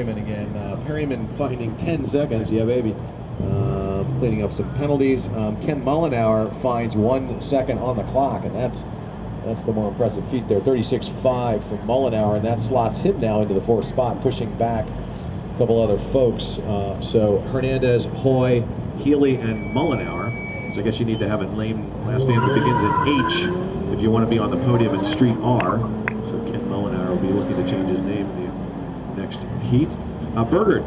Perryman again. Perryman finding 10 seconds. Yeah, baby. Cleaning up some penalties. Ken Mullenauer finds 1 second on the clock, and that's the more impressive feat there. 36.5 from Mullenauer, and that slots him now into the 4th spot, pushing back a couple other folks. So Hernandez, Hoy, Healy, and Mullenauer. So I guess you need to have a last name that begins in H if you want to be on the podium in Street R. So Ken Mullenauer will be looking to change his name in the next heat. Bergert.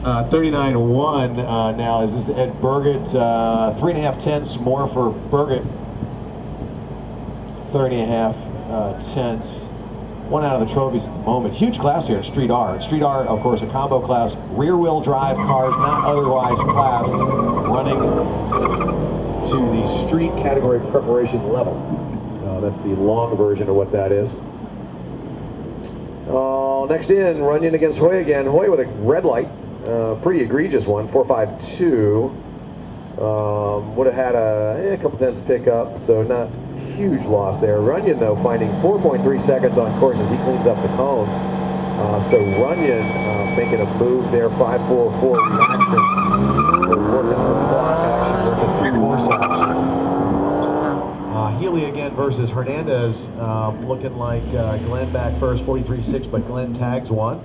39.1 now. Is this Ed Bergert? 3.5 tenths more for Bergert. 30.5 tenths. 1 out of the trophies at the moment. Huge class here in Street R. In Street R, of course, a combo class. Rear-wheel drive cars, not otherwise classed, running to the street category preparation level. That's the long version of what that is. Next in, Runyon against Hoy again. Hoy with a red light. Pretty egregious one, 4.52. Would have had a couple tenths pickup, so not huge loss there. Runyon, though, finding 4.3 seconds on course as he cleans up the cone. So Runyon making a move there, 5.44 reaction. We're working some clock action, working some course action. Healy again versus Hernandez, looking like Glenn back first, 43.6, but Glenn tags 1.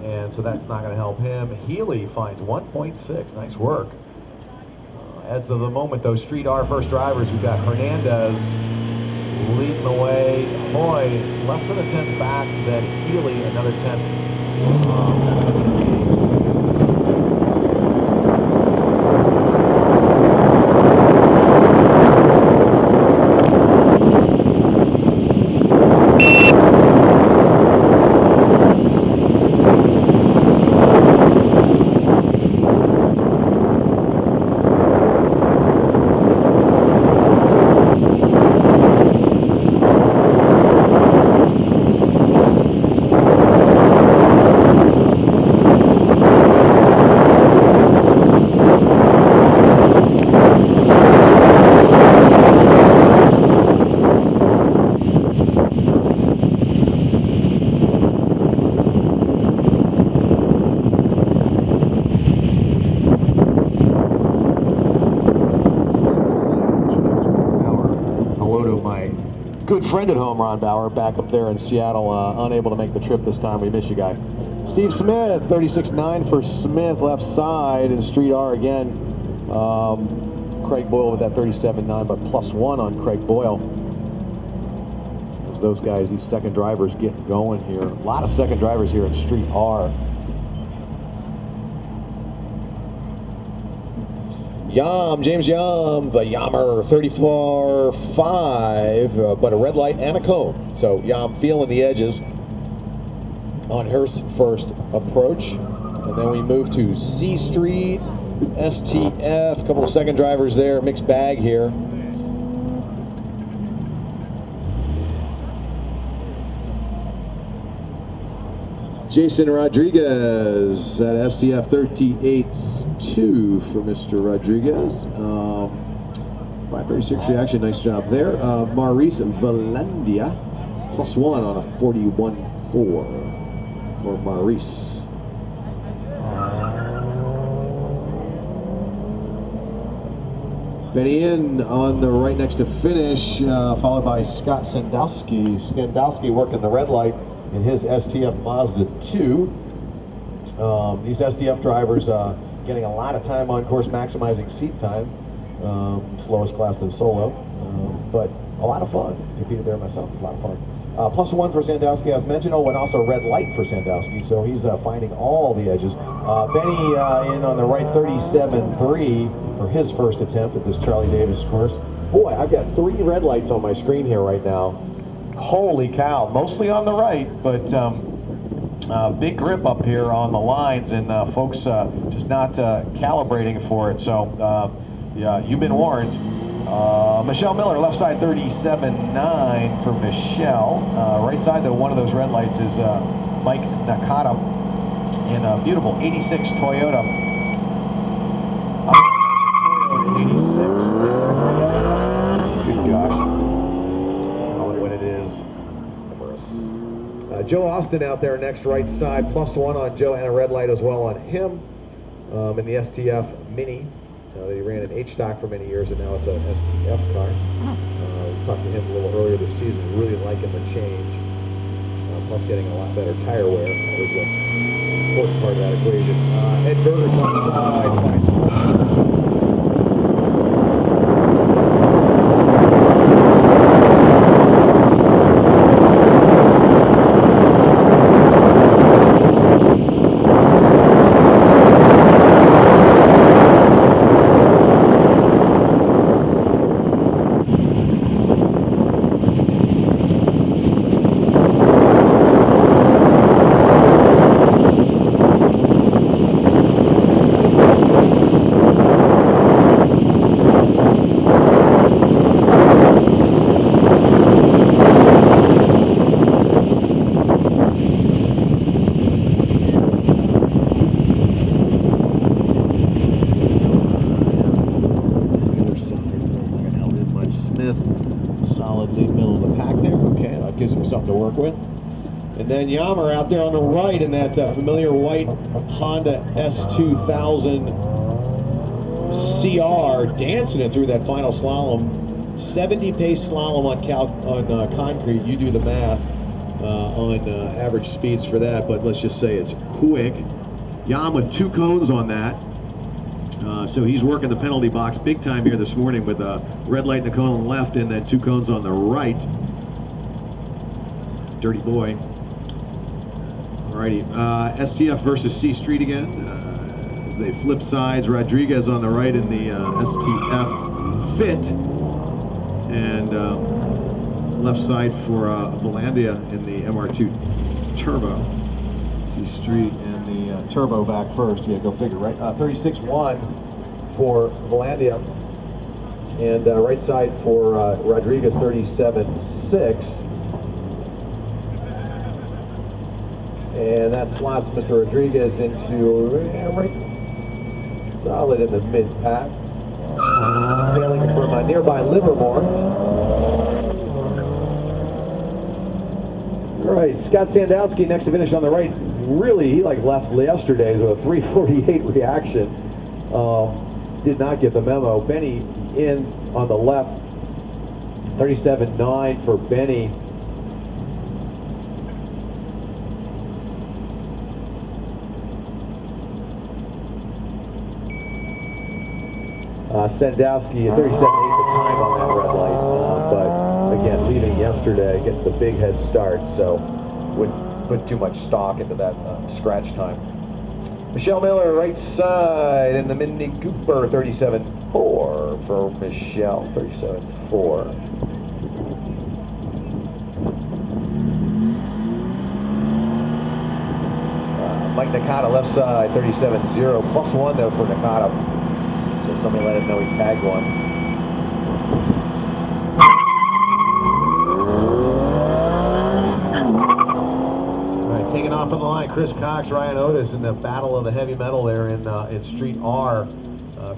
And so that's not going to help him. Healy finds 1.6. Nice work. As of the moment, though, Street R first drivers, we've got Hernandez leading the way. Hoy less than a tenth back, then Healy another tenth. Good friend at home, Ron Bauer, back up there in Seattle, unable to make the trip this time. We miss you, guy. Steve Smith, 36.9 for Smith, left side in Street R again. Craig Boyle with that 37.9, but +1 on Craig Boyle. As those guys, these second drivers get going here. A lot of second drivers here in Street R. James Yam, the Yammer, 34.5, but a red light and a cone. So Yam feeling the edges on her first approach. And then we move to C Street, STF, a couple of second drivers there, mixed bag here. Jason Rodriguez at STF 38.2 for Mr. Rodriguez. 536 reaction, nice job there. Maurice Valendia, +1 on a 41.4 for Maurice. Benny in on the right next to finish, followed by Scott Sandowski. Sandowski working the red light in his STF Mazda 2. These STF drivers getting a lot of time on course, maximizing seat time. Slowest class than solo, but a lot of fun. Competed there myself, a lot of fun. +1 for Sandowski, as mentioned. Oh, and also red light for Sandowski, so he's finding all the edges. Benny in on the right, 37.3 for his first attempt at this Charlie Davis course. Boy, I've got 3 red lights on my screen here right now. Holy cow, mostly on the right, but big grip up here on the lines, and folks just not calibrating for it. So yeah, you've been warned. Michelle Miller, left side, 37.9 for Michelle. Right side, though, one of those red lights is Mike Nakata in a beautiful 86 Toyota. 86. Good gosh. Call it what it is. Joe Austin out there next, right side, +1 on Joe and a red light as well on him in the STF Mini. He ran an H-Stock for many years, and now it's an STF car. We talked to him a little earlier this season, really liking the change, plus getting a lot better tire wear. That was an important part of that equation. Ed Berger left side finds 14th. Solidly middle of the pack there. Okay, that gives him something to work with. And then Yammer out there on the right in that familiar white Honda S2000 CR, dancing it through that final slalom. 70 pace slalom on concrete. You do the math on average speeds for that, but let's just say it's quick. Yam with 2 cones on that. So he's working the penalty box big time here this morning with a red light and a cone on the left and then 2 cones on the right. Dirty boy. Alrighty, STF versus C Street again. As they flip sides, Rodriguez on the right in the STF Fit. And left side for Volandia in the MR2 Turbo. C Street and the Turbo back first. Yeah, go figure, right? 36-1 for Volandia. And right side for Rodriguez, 37-6. And that slots Mr. Rodriguez into right solid in the mid-pack. Failing from nearby Livermore. All right, Scott Sandowski next to finish on the right. Really, he like left yesterday with a 3:48 reaction. Did not get the memo. Benny in on the left. 37.9 for Benny. Sandowski at 37.8 the time on that red light, but again, leaving yesterday, gets the big head start, so wouldn't put too much stock into that scratch time. Michelle Miller, right side in the Mini Cooper, 37.4 for Michelle, 37.4. Mike Nakata, left side, 37.0, +1 though for Nakata. So somebody let him know he tagged one. All right, taking off on the line, Chris Cox, Ryan Otis in the battle of the heavy metal there in Street R.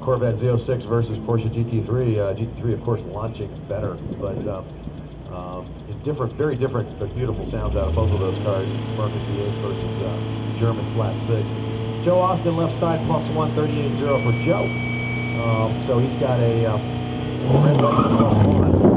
Corvette Z06 versus Porsche GT3. GT3, of course, launching better, but different, very different, but beautiful sounds out of both of those cars. Market V8 versus German flat 6. Joe Austin, left side, +1, 38.0 for Joe. So he's got a red light and +1.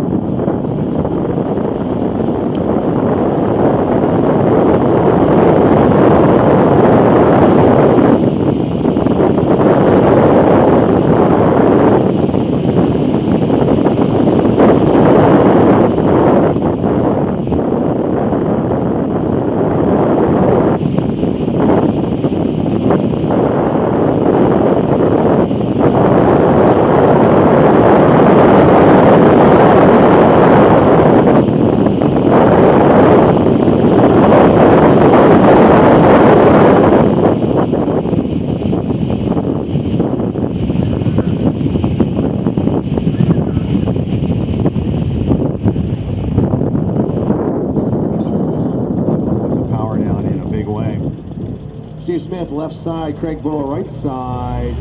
Steve Smith, left side, Craig Boyle, right side.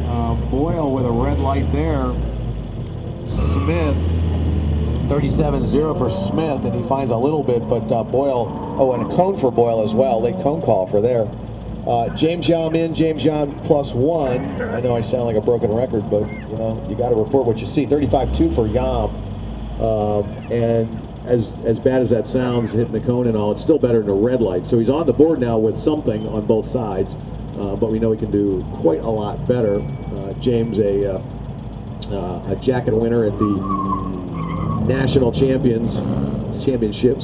Boyle with a red light there. Smith 37-0 for Smith, and he finds a little bit, but Boyle, oh, and a cone for Boyle as well. Late cone call for there. James Yam in, James Yam +1. I know I sound like a broken record, but you know, you got to report what you see. 35-2 for Yam. And as bad as that sounds, hitting the cone and all, it's still better than a red light. So he's on the board now with something on both sides, but we know he can do quite a lot better. James, a jacket winner at the National Championships.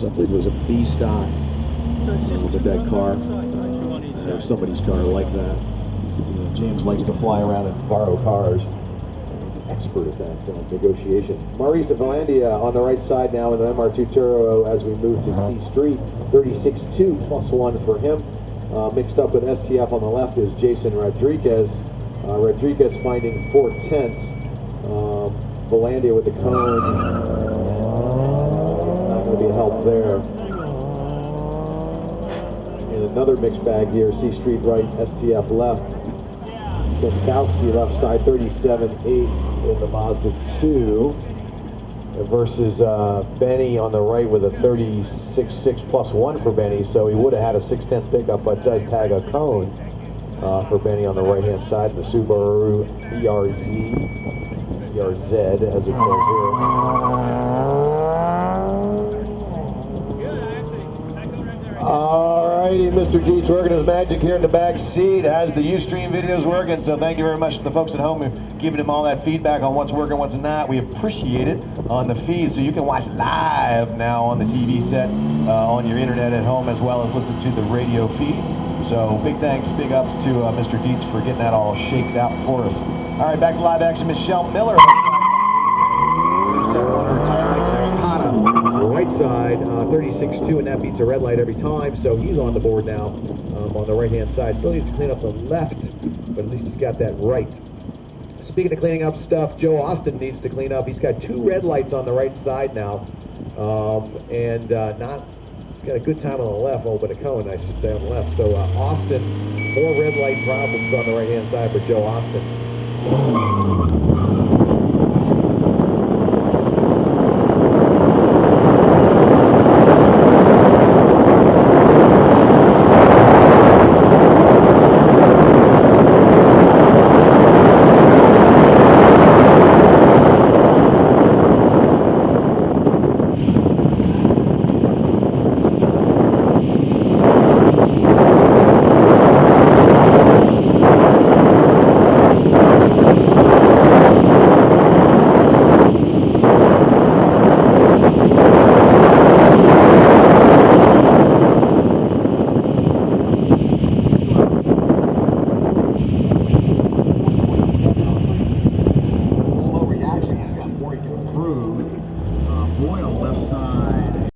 I believe it was a B stock with that car. Or somebody's car like that. James likes to fly around and borrow cars. Expert at that negotiation. Maurice Valandia on the right side now in the MR2 Turo as we move to C Street. 36-2 +1 for him. Mixed up with STF on the left is Jason Rodriguez. Rodriguez finding 4/10. Valandia with the cone. Not going to be a help there. And another mixed bag here. C Street right, STF left. Sendowski left side, 37-8 in the Mazda 2 versus Benny on the right with a 36-6 +1 for Benny, so he would have had a 6/10 pickup, but does tag a cone for Benny on the right-hand side, the Subaru ERZ as it says here. Alrighty, Mr. Dietz working his magic here in the back seat as the Ustream video's working, so thank you very much to the folks at home who are giving him all that feedback on what's working, what's not. We appreciate it on the feed, so you can watch live now on the TV set, on your internet at home, as well as listen to the radio feed. So big thanks, big ups to Mr. Dietz for getting that all shaped out for us. Alright, back to live action, Michelle Miller. Right side, 36-2, and that beats a red light every time, so he's on the board now on the right-hand side. Still needs to clean up the left, but at least he's got that right. Speaking of cleaning up stuff, Joe Austin needs to clean up. He's got 2 red lights on the right side now, he's got a good time on the left, but a cone, I should say, on the left. So Austin, more red light problems on the right-hand side for Joe Austin.